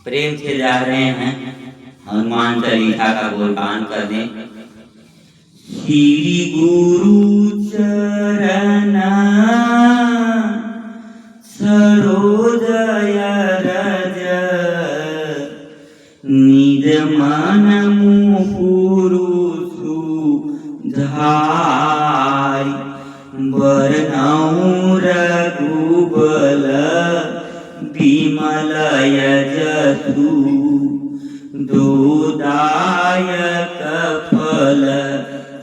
प्रेम से जा रहे हैं हनुमान चालीसा का गुणगान करने। श्री गुरु चरण सरोजय रज निज मन मुकुरु सुधारि बरनउँ रघुबल विमल यजसु दोदायक फल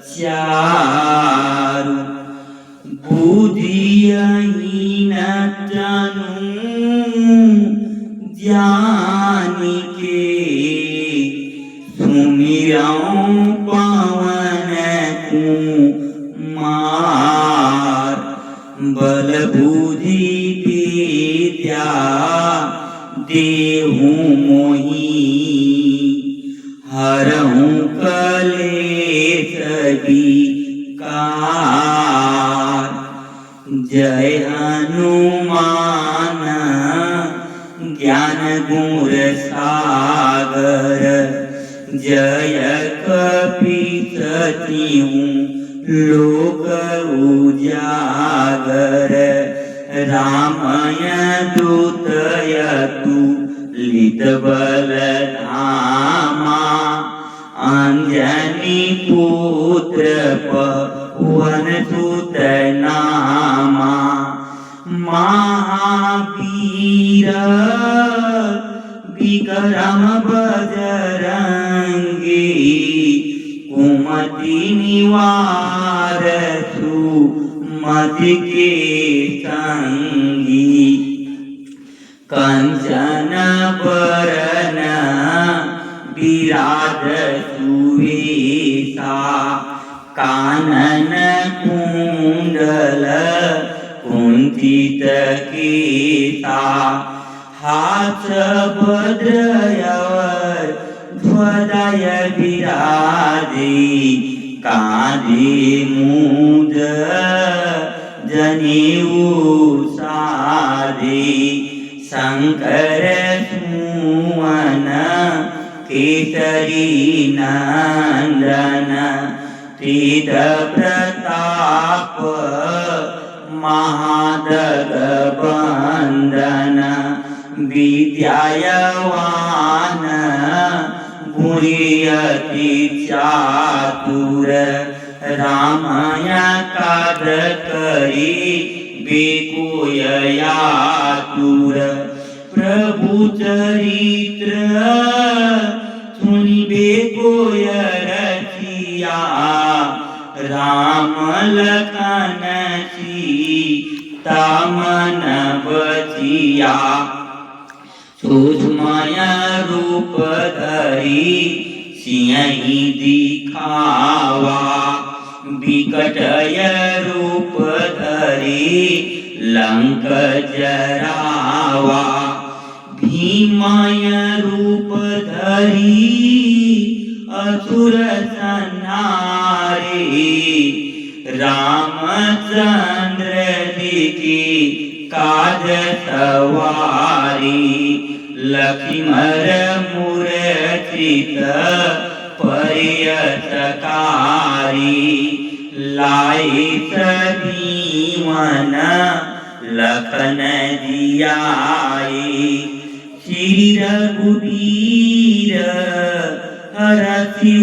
चारु बुद्धिहीन तनु जानिके सुमिरउँ पवन कुमार बल बुद्धि विद्या देहु मोहि हरहु कलेश विकार। जय हनुमान ज्ञान गुण सागर जय कपीसतिहु लोक उजागर। रामय दूतयतु लित बल धामा अंजनी पुत्र पवन सुत नामा। महावीर विक्रम बजरंगी कुमति निवार सुमति के संगी। कंचन बरन विराज सुवेशा कानन कुंडल कुंचित केसा। हाथ वज्रयवर ध्वजय विराजे काँधे मूज जनेऊ साजे। शंकर सुवन केसरी नंदन तेज प्रताप महाजगवंदन। विद्यावान गुणयति चातुर रामाय काज करि बेकोय आतुर। प्रभु चरित्र सुनि बेकोय रसिया राम लखन सीता मन बचिया। सूक्ष्मय रूप धरि सिंहि दिखावा विकटय रूप धरि लंक जरावा। भीमय रूप धरि असुर संहारे रामचंद्र जी की काज सवारी। लक्ष्मण मूर्छित परियसकारी लाई सजीवन लखन जियाए। श्री रघुवीर हरषि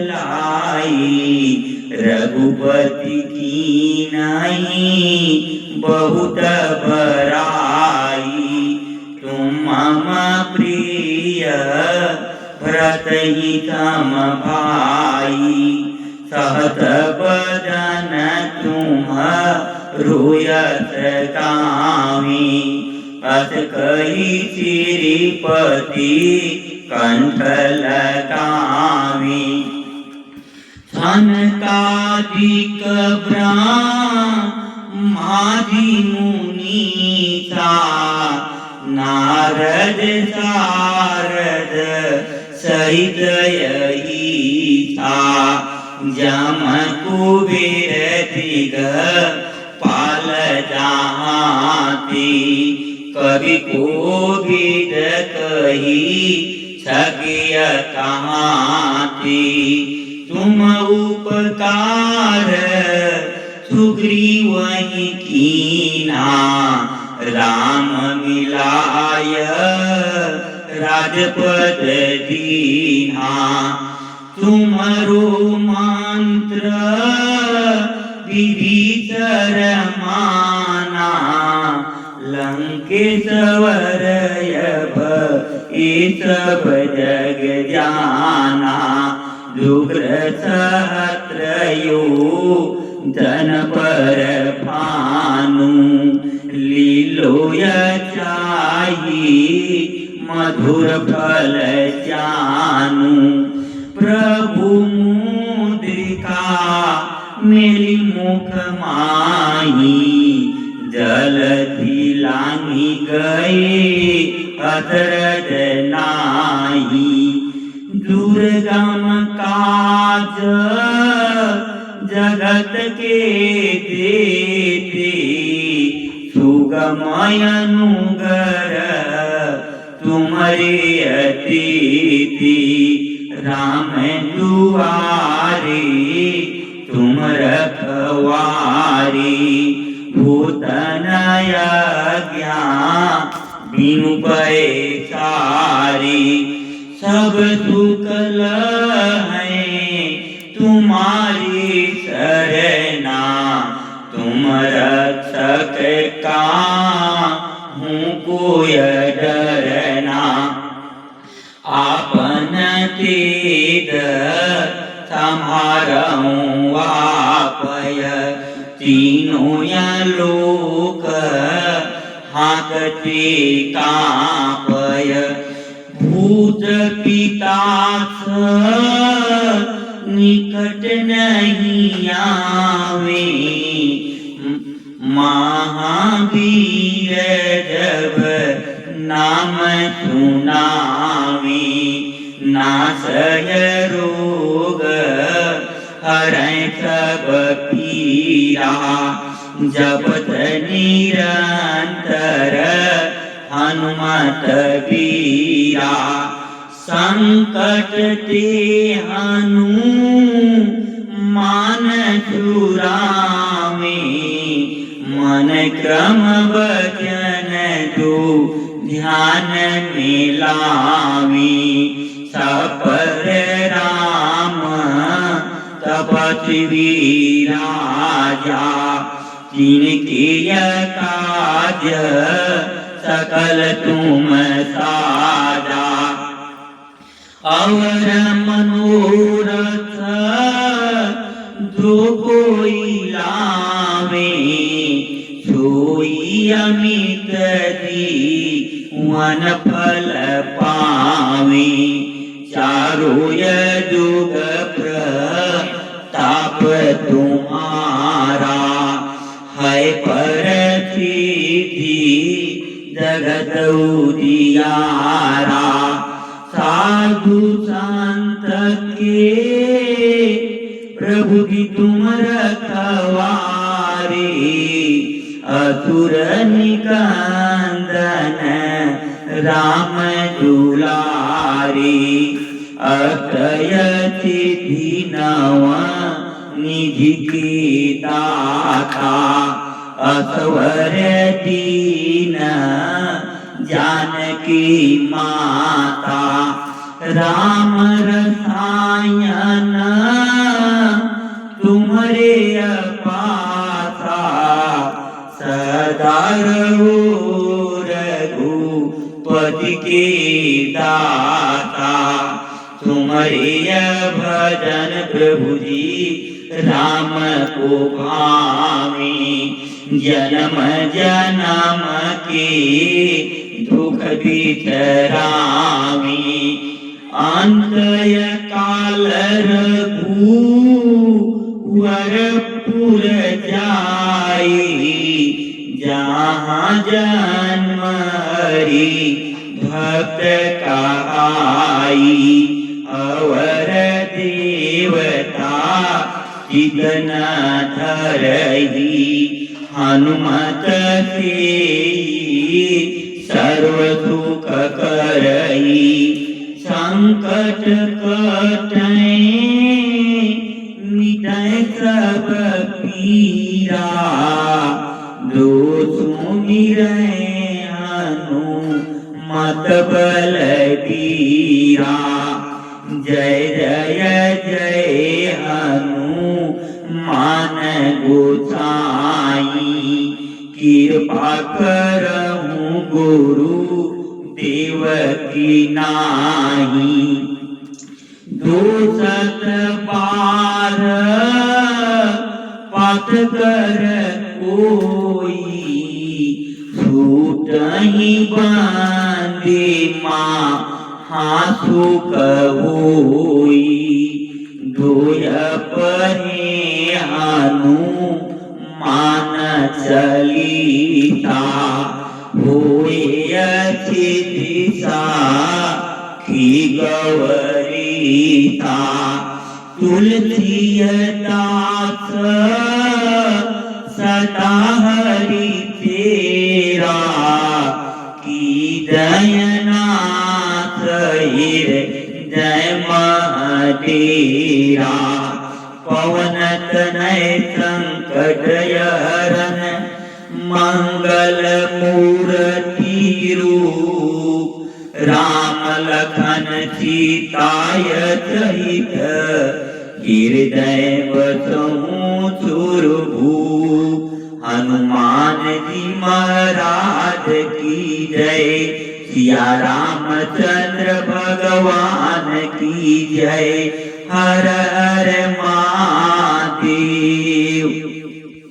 लाई रघुपति कीन्ही बहुत बड़ाई। तुम मम प्रिय भरतहि सम भाई सहत बदन तुम रोयत गामी। अस कहि श्रीपति कंठ लगामी। सनकादिक ब्रह्मादि मुनीसा नारद सारद सहित यहीसा। जम कुबेर दिग पाल जहाती कभी कोभिद कही सकिय कहाँ थी। तुम उपकार सुग्रीव ही कीना, राम मिलाय राजपद दीना। तुमरो मंत्र विभीषण माना, लंकेश्वर यभ ये सब जग जाना। दुग्र सहस्त्रयो धन पर भानु, लीलोय चाही मधुर फल जानु। प्रभु मुद्रिका मेरी मुख माही, जलधि लांघी गए अदरद नाही। दुर्गम काज जगत के देते, सुगमय अनुग्रह तुम्हारे अतिथि। राम दुआरे तुम रखवारे, भूतनय ज्ञान बिनु पैसारे। सब सुख है तुम्हारी शरणा, तुम रक्षक का हूँ कोय डरना। आपन तेज संहारऊँ आपय, तीनों या लोक हाकते कापय। भूत पिशाच निकट नहीं आवे, महावीर जब नाम सुनावे। नासय रोग हरै सब पीरा, जपत निरंतर हनुमत वीरा। संकट ते हनुमान छुड़ावे, मन क्रम वचन जो ध्यान में लावे। सपर राम तपस्वी राजा, जिनके काज सकल तुम साजा। अवर मनोरथ जो कोई लावे, सोई अमित जीवन फल पावे। चारों युग प्रताप तुम्हारा, है प्रसिद्धि जगत उजियारा। साधु संत के प्रभु की तुम रखवारे, असुर निकंदन राम दुलारे। अक्षय सिद्धि नव निधि की दाता, असवर दीन जानकी माता। राम रसायन तुम्हारे पासा, सदा रहो रघुपति के दाता। तुम्हारे भजन प्रभु जी राम को भावे, जन्म जन्म के दुख बिसरावे। अंतय काल रघुवरपुर जाई, जहाँ जन्म हरि भक्त कहाई। अवर देवता चितन धरही, हनुमत से सर्व सुख करई संकट कटै मिटै सब पीरा जो सुमिरै हनुमत बलबीरा जय जय जय हनुमान गोसाई कृपा करहु गुरु देव की नाही दोषत बार पात कर कोई छूटहि बांधे महासुख होई धोय पहे हनुमान चलीसा होए चितिसा की गौरीता तुलसी दास सदा हरि तेरा की दयनाथ जय महाडेरा पवन तनय संकट हरन मंगल मूर्ति रूप राम लखन सीताय सहित हृदय बसहु सुरभूप हनुमान जी महाराज की जय सिया रामचंद्र भगवान की जय हर हर महादेव।